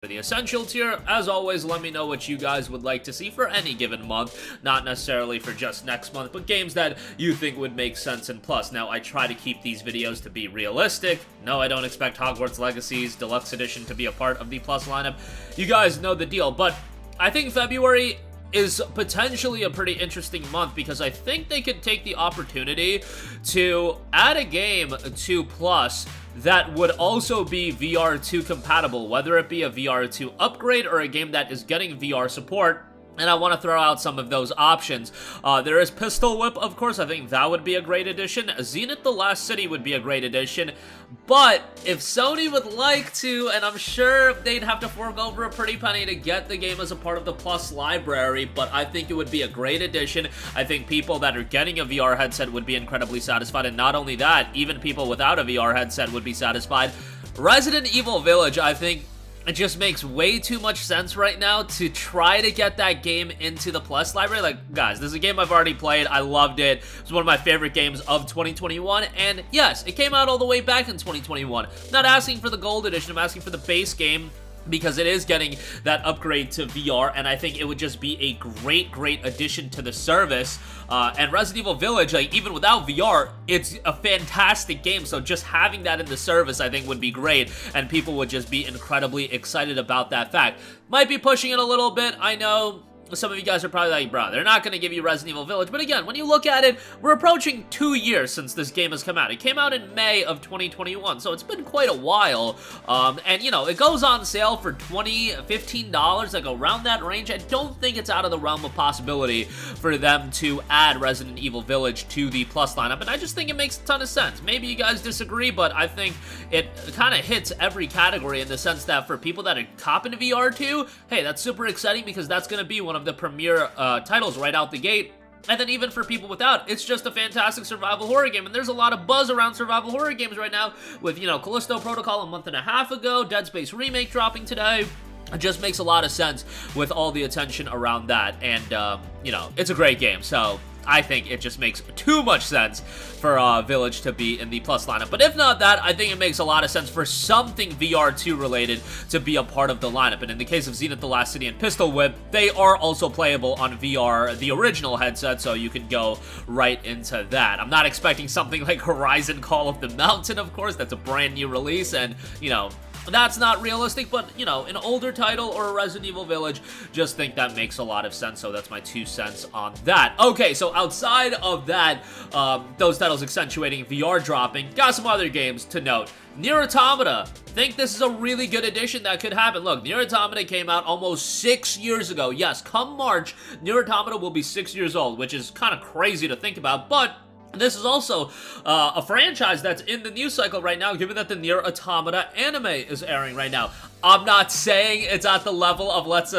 For the Essential tier, as always, let me know what you guys would like to see for any given month, not necessarily for just next month, but games that you think would make sense in Plus. Now, I try to keep these videos to be realistic. No, I don't expect Hogwarts Legacy's Deluxe Edition to be a part of the Plus lineup. You guys know the deal, but I think February is potentially a pretty interesting month because I think they could take the opportunity to add a game to Plus that would also be VR2 compatible, whether it be a VR2 upgrade or a game that is getting VR support. And I want to throw out some of those options. There is Pistol Whip, of course. I think that would be a great addition. Zenith the Last City would be a great addition. But if Sony would like to, and I'm sure they'd have to fork over a pretty penny to get the game as a part of the Plus library, but I think it would be a great addition. I think people that are getting a VR headset would be incredibly satisfied. And not only that, even people without a VR headset would be satisfied. Resident Evil Village, I think, it just makes way too much sense right now to try to get that game into the Plus library. Like, guys, this is a game I've already played. I loved it. It was one of my favorite games of 2021. And yes, it came out all the way back in 2021. I'm not asking for the Gold Edition. I'm asking for the base game, because it is getting that upgrade to VR, and I think it would just be a great addition to the service. And Resident Evil Village, like, even without VR, it's a fantastic game, so just having that in the service, I think, would be great, and people would just be incredibly excited about that fact. Might be pushing it a little bit, I know. Some of you guys are probably like, bro, they're not going to give you Resident Evil Village. But again, when you look at it, we're approaching 2 years since this game has come out. It came out in May of 2021, so it's been quite a while. And, you know, it goes on sale for $20, $15, like around that range. I don't think it's out of the realm of possibility for them to add Resident Evil Village to the Plus lineup. And I just think it makes a ton of sense. Maybe you guys disagree, but I think it kind of hits every category in the sense that for people that are copping VR2, hey, that's super exciting because that's going to be one of the premier titles right out the gate. And then even for people without, it's just a fantastic survival horror game. And there's a lot of buzz around survival horror games right now with, you know, Callisto Protocol a month and a half ago, Dead Space Remake dropping today. It just makes a lot of sense with all the attention around that. And, you know, it's a great game. So I think it just makes too much sense for Village to be in the Plus lineup. But if not that, I think it makes a lot of sense for something VR2 related to be a part of the lineup. And in the case of Zenith the Last City and Pistol Whip, they are also playable on VR, the original headset, so you can go right into that. I'm not expecting something like Horizon Call of the Mountain, of course. That's a brand new release, and, you know, that's not realistic, but, you know, an older title or a Resident Evil Village, just think that makes a lot of sense, so that's my 2 cents on that. Okay, so outside of that, those titles accentuating VR dropping, got some other games to note. Nier Automata, think this is a really good addition that could happen. Look, Nier Automata came out almost 6 years ago. Yes, come March, Nier Automata will be 6 years old, which is kind of crazy to think about, but this is also a franchise that's in the news cycle right now, given that the Nier Automata anime is airing right now. I'm not saying it's at the level of, let's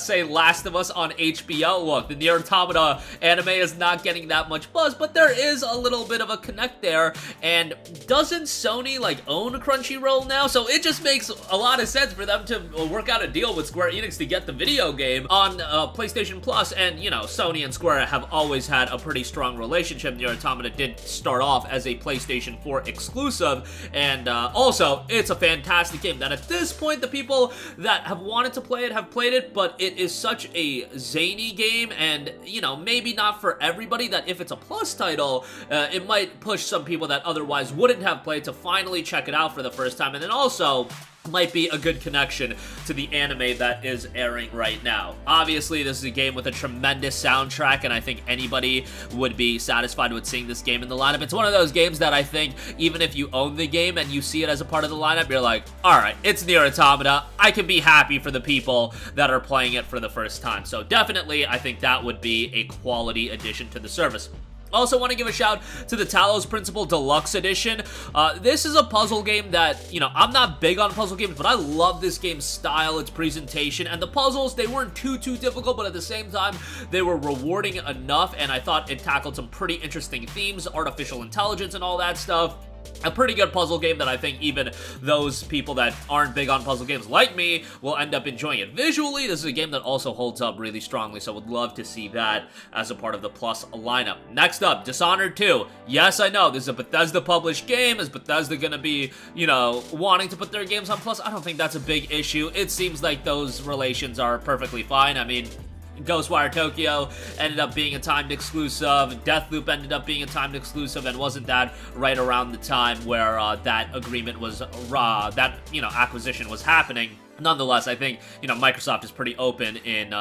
say, Last of Us on HBO. Look, the Nier Automata anime is not getting that much buzz, but there is a little bit of a connect there. And doesn't Sony, like, own Crunchyroll now? So it just makes a lot of sense for them to work out a deal with Square Enix to get the video game on PlayStation Plus. And, you know, Sony and Square have always had a pretty strong relationship. Nier Automata did start off as a PlayStation 4 exclusive. And also, it's a fantastic game that at this point, the people that have wanted to play it have played it, but it is such a zany game, and, you know, maybe not for everybody, that if it's a Plus title, it might push some people that otherwise wouldn't have played to finally check it out for the first time. And then also might be a good connection to the anime that is airing right now. Obviously, this is a game with a tremendous soundtrack, and I think anybody would be satisfied with seeing this game in the lineup. It's one of those games that I think, even if you own the game and you see it as a part of the lineup, you're like, alright, it's Nier Automata. I can be happy for the people that are playing it for the first time. So definitely, I think that would be a quality addition to the service. Also want to give a shout to the Talos Principle Deluxe Edition. This is a puzzle game that, you know, I'm not big on puzzle games, but I love this game's style, its presentation, and the puzzles, they weren't too difficult, but at the same time, they were rewarding enough, and I thought it tackled some pretty interesting themes, artificial intelligence and all that stuff. a pretty good puzzle game that I think even those people that aren't big on puzzle games like me will end up enjoying it. Visually, this is a game that also holds up really strongly, so would love to see that as a part of the Plus lineup. Next up, Dishonored 2. Yes, I know, this is a Bethesda-published game. Is Bethesda gonna be, you know, wanting to put their games on Plus? I don't think that's a big issue. It seems like those relations are perfectly fine. I mean, Ghostwire Tokyo ended up being a timed exclusive, Deathloop ended up being a timed exclusive, and wasn't that right around the time where that agreement was, that, you know, acquisition was happening. Nonetheless, I think, you know, Microsoft is pretty open in,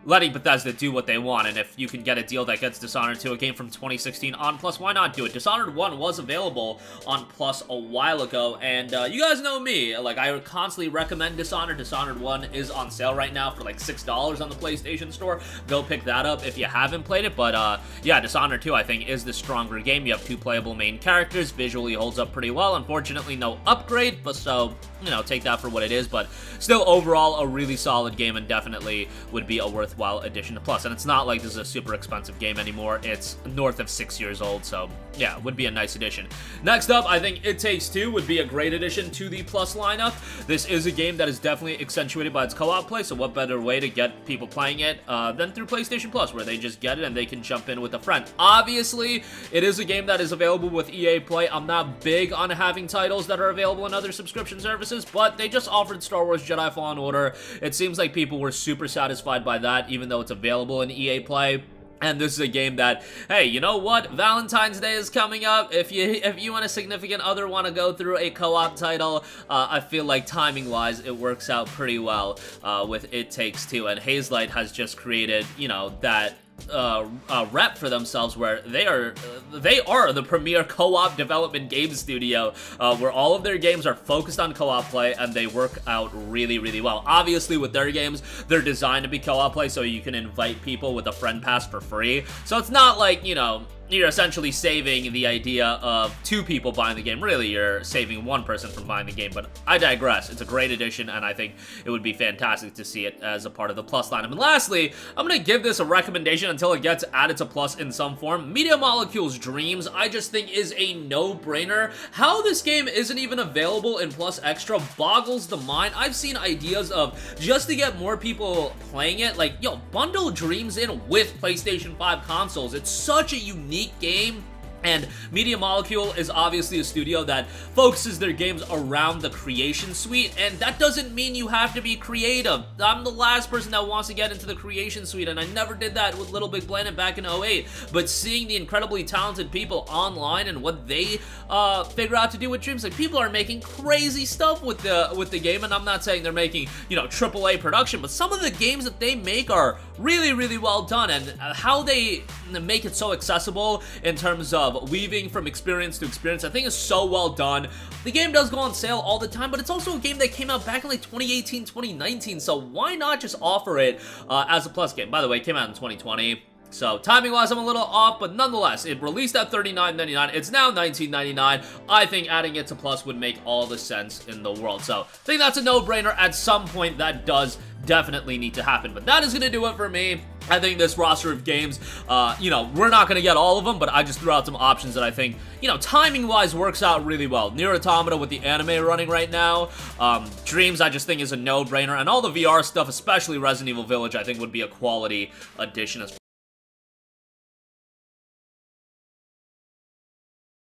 letting Bethesda do what they want, and if you can get a deal that gets Dishonored 2, a game from 2016, on Plus, why not do it? Dishonored 1 was available on Plus a while ago, and you guys know me, like, I would constantly recommend Dishonored. Dishonored 1 is on sale right now for like $6 on the PlayStation Store. Go pick that up if you haven't played it, but yeah, Dishonored 2, I think, is the stronger game. You have 2 playable main characters, visually holds up pretty well. Unfortunately, no upgrade, but so, you know, take that for what it is, but still, overall, a really solid game, and definitely would be a worthwhile addition to Plus. And it's not like this is a super expensive game anymore. It's north of 6 years old, so yeah, would be a nice addition. Next up, I think It Takes Two would be a great addition to the Plus lineup. This is a game that is definitely accentuated by its co-op play, so what better way to get people playing it than through PlayStation Plus, where they just get it and they can jump in with a friend. Obviously, it is a game that is available with EA Play. I'm not big on having titles that are available in other subscription services, but they just offered Star Wars Jedi Fallen Order. It seems like people were super satisfied by that, even though it's available in EA Play. And this is a game that, hey, you know what? Valentine's Day is coming up. If you and a significant other want to go through a co-op title, I feel like timing-wise, it works out pretty well with It Takes Two. And Hazelight has just created, you know, that rep for themselves where they are the premier co-op development game studio, where all of their games are focused on co-op play and they work out really, really well. Obviously, with their games, they're designed to be co-op play, so you can invite people with a friend pass for free. So it's not like, you know, you're essentially saving the idea of 2 people buying the game. Really, you're saving 1 person from buying the game, but I digress. It's a great addition, and I think it would be fantastic to see it as a part of the Plus lineup. And lastly, I'm going to give this a recommendation until it gets added to Plus in some form. Media Molecule's Dreams, I just think, is a no-brainer. How this game isn't even available in Plus Extra boggles the mind. I've seen ideas of, just to get more people playing it, like, yo, bundle Dreams in with PlayStation 5 consoles. It's such a unique game. And Media Molecule is obviously a studio that focuses their games around the creation suite, and that doesn't mean you have to be creative. I'm the last person that wants to get into the creation suite, and I never did that with Little Big Planet back in 08, but seeing the incredibly talented people online and what they figure out to do with Dreams, like, people are making crazy stuff with the game, and I'm not saying they're making, you know, AAA production, but some of the games that they make are really, really well done, and how they make it so accessible in terms of weaving from experience to experience, I think is so well done. The game does go on sale all the time, but it's also a game that came out back in like 2018, 2019, so why not just offer it as a Plus game? By the way, it came out in 2020. So, timing-wise, I'm a little off, but nonetheless, it released at $39.99. It's now $19.99. I think adding it to Plus would make all the sense in the world. So, I think that's a no-brainer. At some point, that does definitely need to happen. But that is going to do it for me. I think this roster of games, you know, we're not going to get all of them, but I just threw out some options that I think, you know, timing-wise works out really well. Nier Automata with the anime running right now. Dreams, I just think, is a no-brainer. And all the VR stuff, especially Resident Evil Village, I think would be a quality addition as